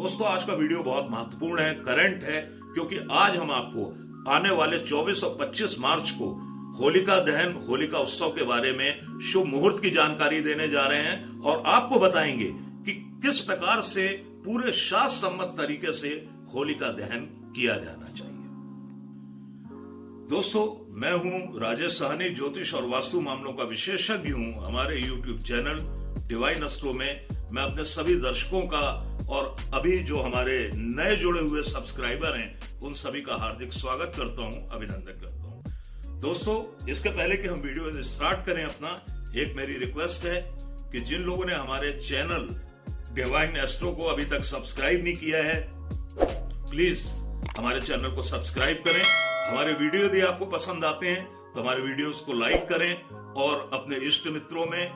दोस्तों आज का वीडियो बहुत महत्वपूर्ण है, करंट है, क्योंकि आज हम आपको आने वाले 24 और 25 मार्च को होलिका दहन, होलिका उत्सव के बारे में शुभ मुहूर्त की जानकारी देने जा रहे हैं और आपको बताएंगे कि किस प्रकार से पूरे शास्त्र सम्मत तरीके से होलिका दहन किया जाना चाहिए। दोस्तों मैं हूं राजेश साहनी, ज्योतिष और वास्तु मामलों का विशेषज्ञ हूं। हमारे YouTube चैनल डिवाइन एस्ट्रो में मैं अपने सभी दर्शकों का और अभी जो हमारे नए जुड़े हुए सब्सक्राइबर हैं उन सभी का हार्दिक स्वागत करता हूं, अभिनंदन करता हूं। दोस्तों इसके पहले कि हम वीडियो स्टार्ट करें अपना, एक मेरी रिक्वेस्ट है कि जिन लोगों ने हमारे चैनल डिवाइन एस्ट्रो को अभी तक सब्सक्राइब नहीं किया है, प्लीज हमारे चैनल को सब्सक्राइब करें। हमारे वीडियो यदि आपको पसंद आते हैं तो हमारे वीडियोस को लाइक करें और अपने इष्ट मित्रों में,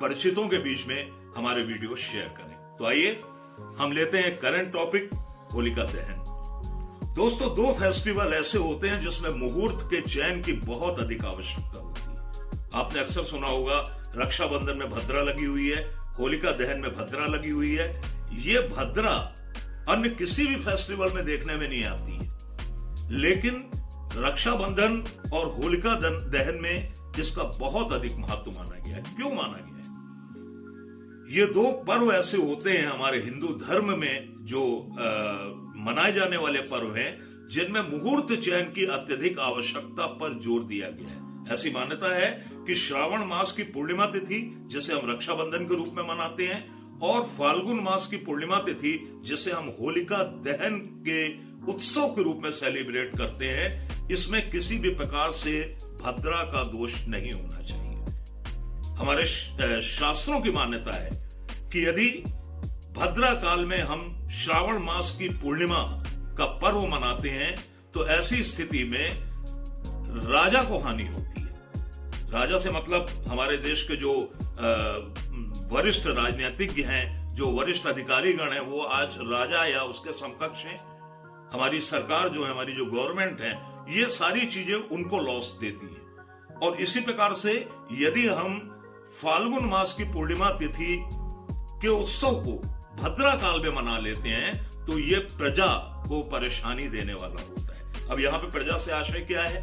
परिचितों के बीच में हमारे वीडियो शेयर करें। तो आइए हम लेते हैं करंट टॉपिक, होलिका दहन। दोस्तों दो फेस्टिवल ऐसे होते हैं जिसमें मुहूर्त के चयन की बहुत अधिक आवश्यकता होती है। आपने अक्सर सुना होगा रक्षाबंधन में भद्रा लगी हुई है, होलिका दहन में भद्रा लगी हुई है। ये भद्रा अन्य किसी भी फेस्टिवल में देखने में नहीं आती है, लेकिन रक्षाबंधन और होलिका दहन में इसका बहुत अधिक महत्व माना गया है। क्यों माना गया है? ये दो पर्व ऐसे होते हैं हमारे हिंदू धर्म में जो मनाए जाने वाले पर्व हैं जिनमें मुहूर्त चयन की अत्यधिक आवश्यकता पर जोर दिया गया है। ऐसी मान्यता है कि श्रावण मास की पूर्णिमा तिथि, जिसे हम रक्षाबंधन के रूप में मनाते हैं, और फाल्गुन मास की पूर्णिमा तिथि, जिसे हम होलिका दहन के उत्सव के रूप में सेलिब्रेट करते हैं, इसमें किसी भी प्रकार से भद्रा का दोष नहीं होना चाहिए। हमारे शास्त्रों की मान्यता है कि यदि भद्रा काल में हम श्रावण मास की पूर्णिमा का पर्व मनाते हैं तो ऐसी स्थिति में राजा को हानि होती है। राजा से मतलब हमारे देश के जो वरिष्ठ राजनीतिज्ञ हैं, जो वरिष्ठ अधिकारी गण हैं, वो आज राजा या उसके समकक्ष हैं। हमारी सरकार जो है, हमारी जो गवर्नमेंट है, ये सारी चीजें उनको लॉस देती है। और इसी प्रकार से यदि हम फाल्गुन मास की पूर्णिमा तिथि के उत्सव को भद्रा काल में मना लेते हैं तो ये प्रजा को परेशानी देने वाला होता है। अब यहाँ पे प्रजा से आशय क्या है?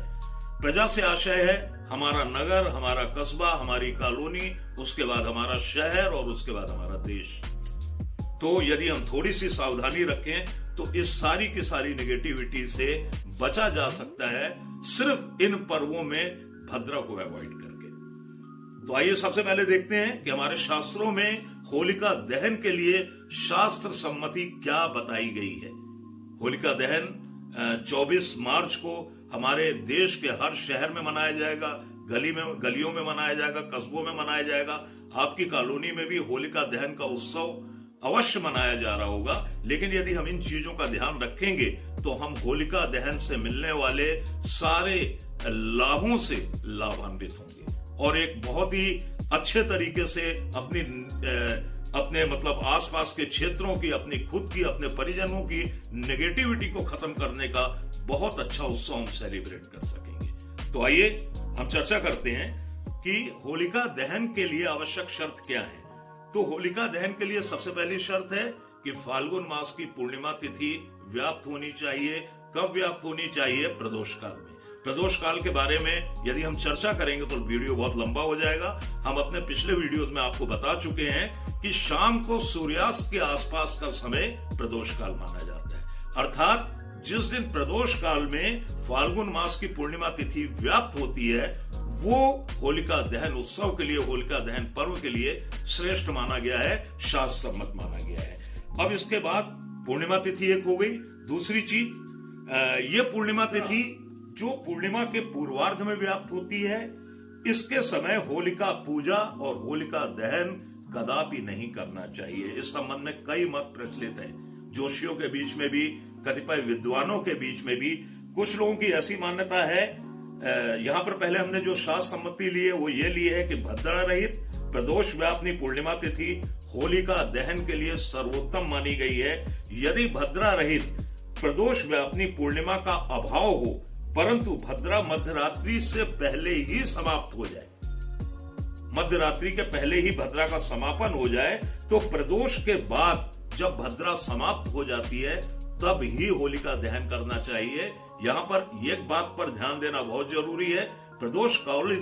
प्रजा से आशय है हमारा नगर, हमारा कस्बा, हमारी कॉलोनी, उसके बाद हमारा शहर और उसके बाद हमारा देश। तो यदि हम थोड़ी सी सावधानी रखें तो इस सारी की सारी नेगेटिविटी से बचा जा सकता है, सिर्फ इन पर्वों में भद्रा को अवॉइड करके। तो आइए सबसे पहले देखते हैं कि हमारे शास्त्रों में होलिका दहन के लिए शास्त्र सम्मति क्या बताई गई है। होलिका दहन 24 मार्च को हमारे देश के हर शहर में मनाया जाएगा, गलियों में मनाया जाएगा, कस्बों में मनाया जाएगा। आपकी कॉलोनी में भी होलिका दहन का उत्सव अवश्य मनाया जा रहा होगा। लेकिन यदि हम इन चीजों का ध्यान रखेंगे तो हम होलिका दहन से मिलने वाले सारे लाभों से लाभान्वित होंगे और एक बहुत ही अच्छे तरीके से अपने मतलब आसपास के क्षेत्रों की, अपनी खुद की, अपने परिजनों की नेगेटिविटी को खत्म करने का बहुत अच्छा उत्सव हम सेलिब्रेट कर सकेंगे। तो आइए हम चर्चा करते हैं कि होलिका दहन के लिए आवश्यक शर्त क्या है। तो होलिका दहन के लिए सबसे पहली शर्त है कि फाल्गुन मास की पूर्णिमा तिथि व्याप्त होनी चाहिए। कब व्याप्त होनी चाहिए? प्रदोष काल में। प्रदोष काल के बारे में यदि हम चर्चा करेंगे तो वीडियो बहुत लंबा हो जाएगा। हम अपने पिछले वीडियोस में आपको बता चुके हैं कि शाम को सूर्यास्त के आसपास का समय प्रदोष काल माना जाता है। अर्थात जिस दिन प्रदोष काल में फाल्गुन मास की पूर्णिमा तिथि व्याप्त होती है, वो होलिका दहन उत्सव के लिए, होलिका दहन पर्व के लिए श्रेष्ठ माना गया है, शास्त्र सम्मत माना गया है। अब इसके बाद पूर्णिमा तिथि एक हो गई। दूसरी चीज, ये पूर्णिमा तिथि जो पूर्णिमा के पूर्वार्ध में व्याप्त होती है, इसके समय होलिका पूजा और होलिका दहन कदापि नहीं करना चाहिए। इस संबंध में कई मत प्रचलित हैं, जोशियों के बीच में भी, कतिपय विद्वानों के बीच में भी। कुछ लोगों की ऐसी मान्यता है, यहाँ पर पहले हमने जो शास्त्र सम्मति ली है वो ये ली है कि भद्रा रहित प्रदोष व्यापनी पूर्णिमा तिथि होलिका दहन के लिए सर्वोत्तम मानी गई है। यदि भद्रा रहित प्रदोष व्यापनी पूर्णिमा का अभाव हो परंतु भद्रा मध्यरात्रि से पहले ही समाप्त हो जाए, मध्यरात्रि के पहले ही भद्रा का समापन हो जाए, तो प्रदोष के बाद जब भद्रा समाप्त हो जाती है तब ही होलिका दहन करना चाहिए। यहाँ पर एक बात पर ध्यान देना बहुत जरूरी है, प्रदोष काल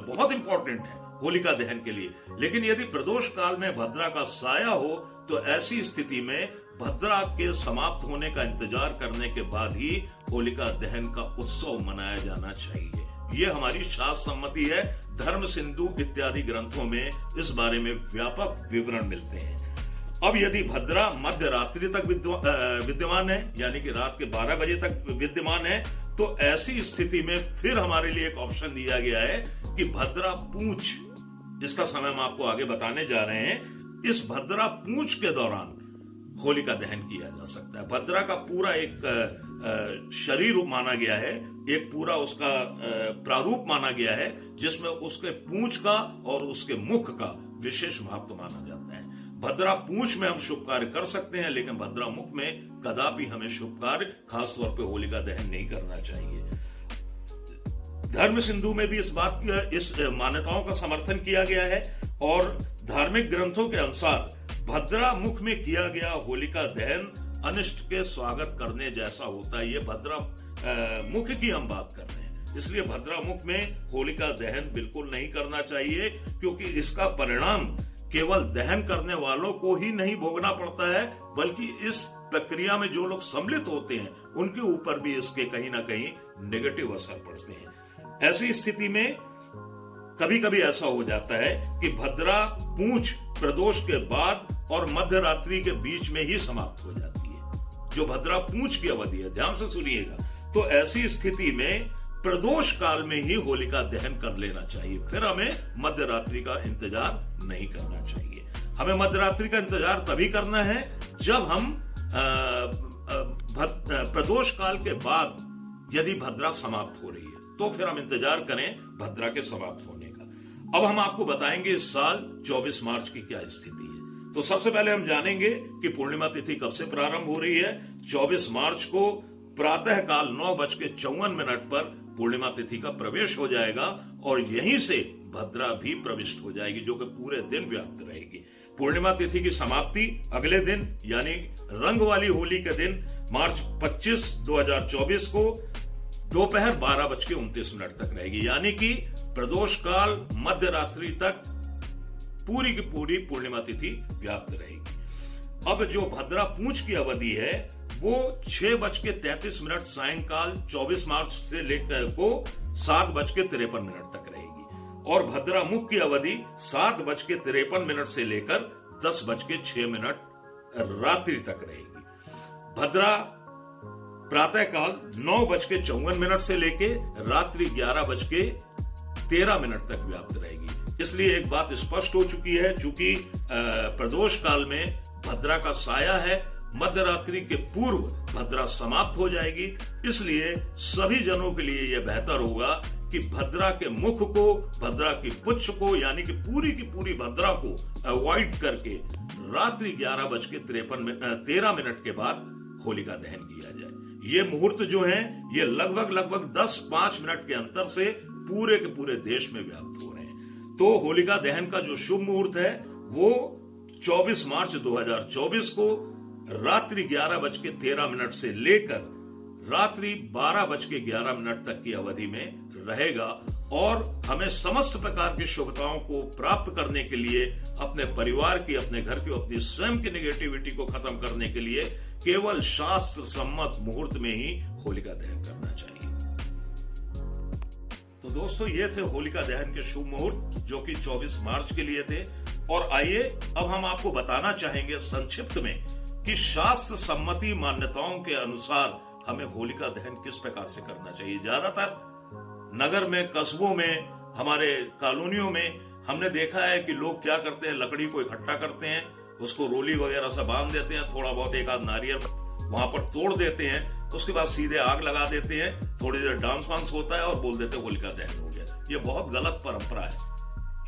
बहुत इंपॉर्टेंट है होलिका दहन के लिए, लेकिन यदि प्रदोष काल में भद्रा का साया हो तो ऐसी स्थिति में भद्रा के समाप्त होने का इंतजार करने के बाद ही होलिका दहन का उत्सव मनाया जाना चाहिए। ये हमारी शास्त्र सम्मति है। धर्म सिंधु इत्यादि ग्रंथों में इस बारे में व्यापक विवरण मिलते हैं। अब यदि भद्रा मध्य रात्रि तक विद्यमान है, यानी कि रात के 12 बजे तक विद्यमान है, तो ऐसी स्थिति में फिर हमारे लिए एक ऑप्शन दिया गया है कि भद्रा पूंछ, जिसका समय हम आपको आगे बताने जा रहे हैं, इस भद्रा पूंछ के दौरान होलिका दहन किया जा सकता है। भद्रा का पूरा एक शरीर माना गया है, एक पूरा उसका प्रारूप माना गया है, जिसमें उसके पूंछ का और उसके मुख का विशेष महत्व माना जाता है। भद्रा पूंछ में हम शुभ कार्य कर सकते हैं, लेकिन भद्रा मुख में कदापि हमें शुभ कार्य, खासतौर पे होलिका दहन नहीं करना चाहिए। धर्म सिंधु में भी इस मान्यताओं का समर्थन किया गया है और धार्मिक ग्रंथों के अनुसार भद्रा मुख में किया गया होलिका दहन अनिष्ट के स्वागत करने जैसा होता है। ये भद्रा मुख की हम बात कर रहे हैं, इसलिए भद्रा मुख में होलिका दहन बिल्कुल नहीं करना चाहिए, क्योंकि इसका परिणाम केवल दहन करने वालों को ही नहीं भोगना पड़ता है, बल्कि इस प्रक्रिया में जो लोग सम्मिलित होते हैं उनके ऊपर भी इसके कहीं ना कहीं नेगेटिव असर पड़ते हैं। ऐसी स्थिति में कभी कभी ऐसा हो जाता है कि भद्रा पूंछ प्रदोष के बाद और मध्य रात्रि के बीच में ही समाप्त हो जाती है, जो भद्रा पूंछ की अवधि है। ध्यान से सुनिएगा। तो ऐसी स्थिति में प्रदोष काल में ही होलिका दहन कर लेना चाहिए, फिर हमें मध्य रात्रि का इंतजार नहीं करना चाहिए। हमें मध्य रात्रि का इंतजार तभी करना है जब हम प्रदोष काल के बाद यदि भद्रा समाप्त हो रही है, तो फिर हम इंतजार करें भद्रा के समाप्त होने का। अब हम आपको बताएंगे इस साल 24 मार्च की क्या स्थिति है। तो सबसे पहले हम जानेंगे कि पूर्णिमा तिथि कब से प्रारंभ हो रही है। 24 मार्च को प्रातः काल 9:54 पर पूर्णिमा तिथि का प्रवेश हो जाएगा और यहीं से भद्रा भी प्रविष्ट हो जाएगी, जो कि पूरे दिन व्याप्त रहेगी। पूर्णिमा तिथि की समाप्ति अगले दिन यानी रंग वाली होली के दिन मार्च 25, 2024 को दोपहर 12:29 तक रहेगी, यानी कि प्रदोष काल मध्य रात्रि तक पूरी की पूरी पूर्णिमा तिथि व्याप्त रहेगी। अब जो भद्रा पूंछ की अवधि है वो 6:33 सायंकाल 24 मार्च से लेकर को 7:53 तक रहेगी और भद्रा मुख की अवधि 7:53 से लेकर 10:06 रात्रि तक रहेगी। भद्रा प्रातः काल 9:54 से लेके रात्रि 11:13 तक व्याप्त रहेगी। इसलिए एक बात स्पष्ट हो चुकी है, चूंकि प्रदोष काल में भद्रा का साया है, मध्य रात्रि के पूर्व भद्रा समाप्त हो जाएगी। इसलिए सभी जनों के लिए यह बेहतर होगा कि भद्रा के मुख को, भद्रा की पुच्छ को, यानी कि पूरी की पूरी भद्रा को अवॉइड करके रात्रि 11:13 के बाद होलिका दहन किया जाए। ये मुहूर्त जो है ये लगभग 10-5 मिनट के अंतर से पूरे के पूरे देश में व्याप्त हो रहे हैं। तो होलिका दहन का जो शुभ मुहूर्त है वो 24 मार्च 2024 को रात्रि 11:13 से लेकर रात्रि 12:11 तक की अवधि में रहेगा और हमें समस्त प्रकार की शुभताओं को प्राप्त करने के लिए, अपने परिवार की, अपने घर की, अपनी स्वयं की नेगेटिविटी को खत्म करने के लिए केवल शास्त्र सम्मत मुहूर्त में ही होलिका दहन करना चाहिए। तो दोस्तों ये थे होलिका दहन के शुभ मुहूर्त जो कि 24 मार्च के लिए थे। और आइए अब हम आपको बताना चाहेंगे संक्षिप्त में कि शास्त्र सम्मति मान्यताओं के अनुसार हमें होलिका दहन किस प्रकार से करना चाहिए। ज्यादातर नगर में, कस्बों में, हमारे कॉलोनियों में हमने देखा है कि लोग क्या करते हैं, लकड़ी को इकट्ठा करते हैं, उसको रोली वगैरह से बांध देते हैं, थोड़ा बहुत एक आध नारियल वहां पर तोड़ देते हैं, उसके बाद सीधे आग लगा देते हैं, थोड़ी देर डांस वांस होता है और बोल देते हैं होलिका दहन हो गया। ये बहुत गलत परंपरा है।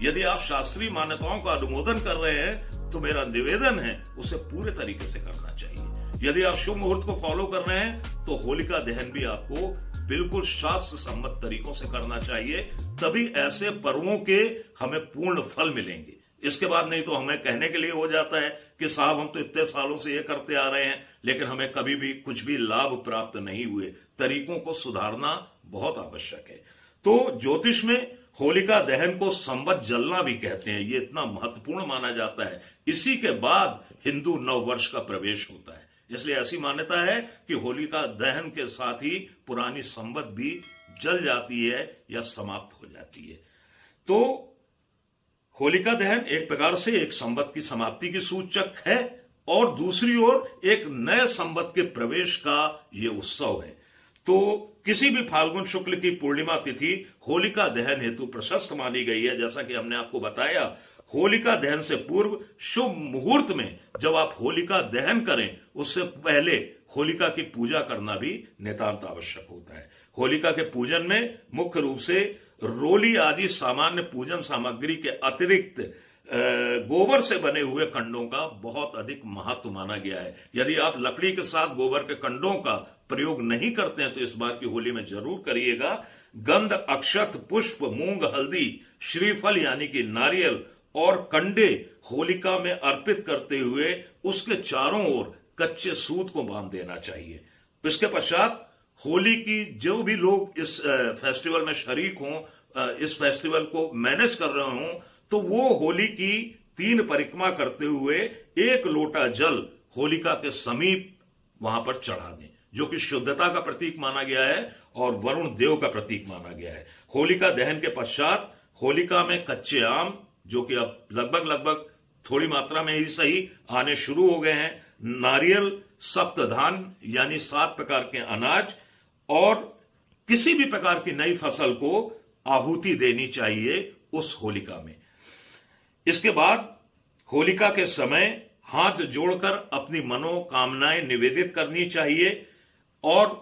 यदि आप शास्त्रीय मान्यताओं का अनुमोदन कर रहे हैं तो मेरा निवेदन है उसे पूरे तरीके से करना चाहिए। यदि आप शुभ मुहूर्त को फॉलो कर रहे हैं तो होलिका दहन भी आपको बिल्कुल शास्त्र सम्मत तरीकों से करना चाहिए, तभी ऐसे पर्वों के हमें पूर्ण फल मिलेंगे। इसके बाद नहीं तो हमें कहने के लिए हो जाता है कि साहब हम तो इतने सालों से ये करते आ रहे हैं लेकिन हमें कभी भी कुछ भी लाभ प्राप्त नहीं हुए। तरीकों को सुधारना बहुत आवश्यक है। तो ज्योतिष में होलिका दहन को संवत जलना भी कहते हैं। ये इतना महत्वपूर्ण माना जाता है। इसी के बाद हिंदू नव वर्ष का प्रवेश होता है। इसलिए ऐसी मान्यता है कि होलिका दहन के साथ ही पुरानी संवत भी जल जाती है या समाप्त हो जाती है। तो होलिका दहन एक प्रकार से एक संवत की समाप्ति की सूचक है और दूसरी ओर एक नए संवत के प्रवेश का ये उत्सव है। तो किसी भी फाल्गुन शुक्ल की पूर्णिमा तिथि होलिका दहन हेतु प्रशस्त मानी गई है। जैसा कि हमने आपको बताया, होलिका दहन से पूर्व शुभ मुहूर्त में जब आप होलिका दहन करें उससे पहले होलिका की पूजा करना भी नितांत आवश्यक होता है। होलिका के पूजन में मुख्य रूप से रोली आदि सामान्य पूजन सामग्री के अतिरिक्त गोबर से बने हुए कंडों का बहुत अधिक महत्व माना गया है। यदि आप लकड़ी के साथ गोबर के कंडों का प्रयोग नहीं करते हैं तो इस बार की होली में जरूर करिएगा। गंध, अक्षत, पुष्प, मूंग, हल्दी, श्रीफल यानी कि नारियल और कंडे होलिका में अर्पित करते हुए उसके चारों ओर कच्चे सूत को बांध देना चाहिए। इसके पश्चात होली की जो भी लोग इस फेस्टिवल में शरीक हों, इस फेस्टिवल को मैनेज कर रहे हों, तो वो होली की 3 परिक्रमा करते हुए 1 लोटा जल होलिका के समीप वहां पर चढ़ा दें, जो कि शुद्धता का प्रतीक माना गया है और वरुण देव का प्रतीक माना गया है। होलिका दहन के पश्चात होलिका में कच्चे आम, जो कि अब लगभग थोड़ी मात्रा में ही सही आने शुरू हो गए हैं, नारियल, सप्तधान यानी 7 प्रकार के अनाज और किसी भी प्रकार की नई फसल को आहुति देनी चाहिए उस होलिका में। इसके बाद होलिका के समय हाथ जोड़कर अपनी मनोकामनाएं निवेदित करनी चाहिए और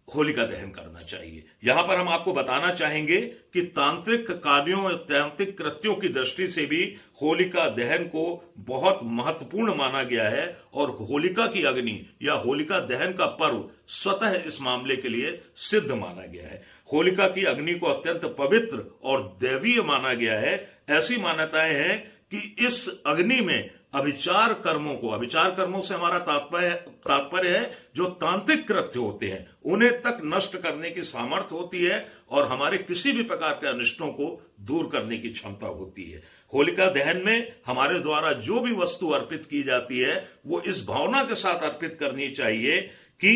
होलिका दहन करना चाहिए। यहां पर हम आपको बताना चाहेंगे कि तांत्रिक कार्यों और तांत्रिक कृत्यों की दृष्टि से भी होलिका दहन को बहुत महत्वपूर्ण माना गया है और होलिका की अग्नि या होलिका दहन का पर्व स्वतः इस मामले के लिए सिद्ध माना गया है। होलिका की अग्नि को अत्यंत पवित्र और दैवीय माना गया है। ऐसी मान्यताएं हैं कि इस अग्नि में अभिचार कर्मों से हमारा तात्पर्य है जो तांत्रिक कृत्य होते हैं उन्हें तक नष्ट करने की सामर्थ्य होती है और हमारे किसी भी प्रकार के अनिष्टों को दूर करने की क्षमता होती है। होलिका दहन में हमारे द्वारा जो भी वस्तु अर्पित की जाती है वो इस भावना के साथ अर्पित करनी चाहिए कि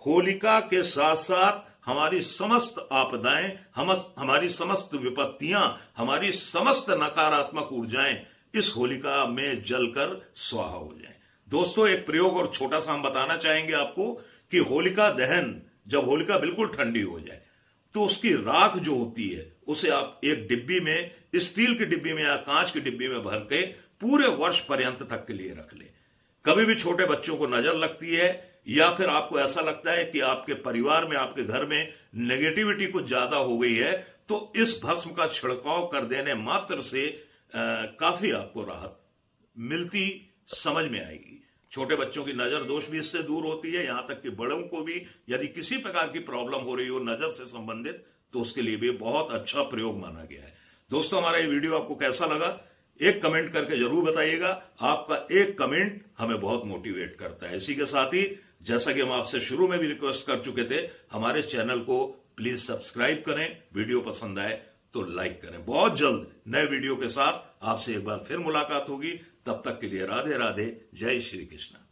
होलिका के साथ साथ हमारी समस्त आपदाएं, हमारी समस्त विपत्तियां, हमारी समस्त नकारात्मक ऊर्जाएं इस होलिका में जलकर स्वाहा हो जाएं। दोस्तों, एक प्रयोग और छोटा सा हम बताना चाहेंगे आपको कि होलिका दहन जब होलिका बिल्कुल ठंडी हो जाए तो उसकी राख जो होती है उसे आप एक डिब्बी में, स्टील की डिब्बी में या कांच की डिब्बी में भर के पूरे वर्ष पर्यंत तक के लिए रख ले। कभी भी छोटे बच्चों को नजर लगती है या फिर आपको ऐसा लगता है कि आपके परिवार में, आपके घर में नेगेटिविटी कुछ ज्यादा हो गई है, तो इस भस्म का छिड़काव कर देने मात्र से काफी आपको राहत मिलती समझ में आएगी। छोटे बच्चों की नजर दोष भी इससे दूर होती है। यहां तक कि बड़ों को भी यदि किसी प्रकार की प्रॉब्लम हो रही हो नजर से संबंधित तो उसके लिए भी बहुत अच्छा प्रयोग माना गया है। दोस्तों, हमारा ये वीडियो आपको कैसा लगा एक कमेंट करके जरूर बताइएगा। आपका एक कमेंट हमें बहुत मोटिवेट करता है। इसी के साथ ही जैसा कि हम आपसे शुरू में भी रिक्वेस्ट कर चुके थे, हमारे चैनल को प्लीज सब्सक्राइब करें। वीडियो पसंद आए तो लाइक करें। बहुत जल्द नए वीडियो के साथ आपसे एक बार फिर मुलाकात होगी। तब तक के लिए राधे राधे, जय श्री कृष्ण।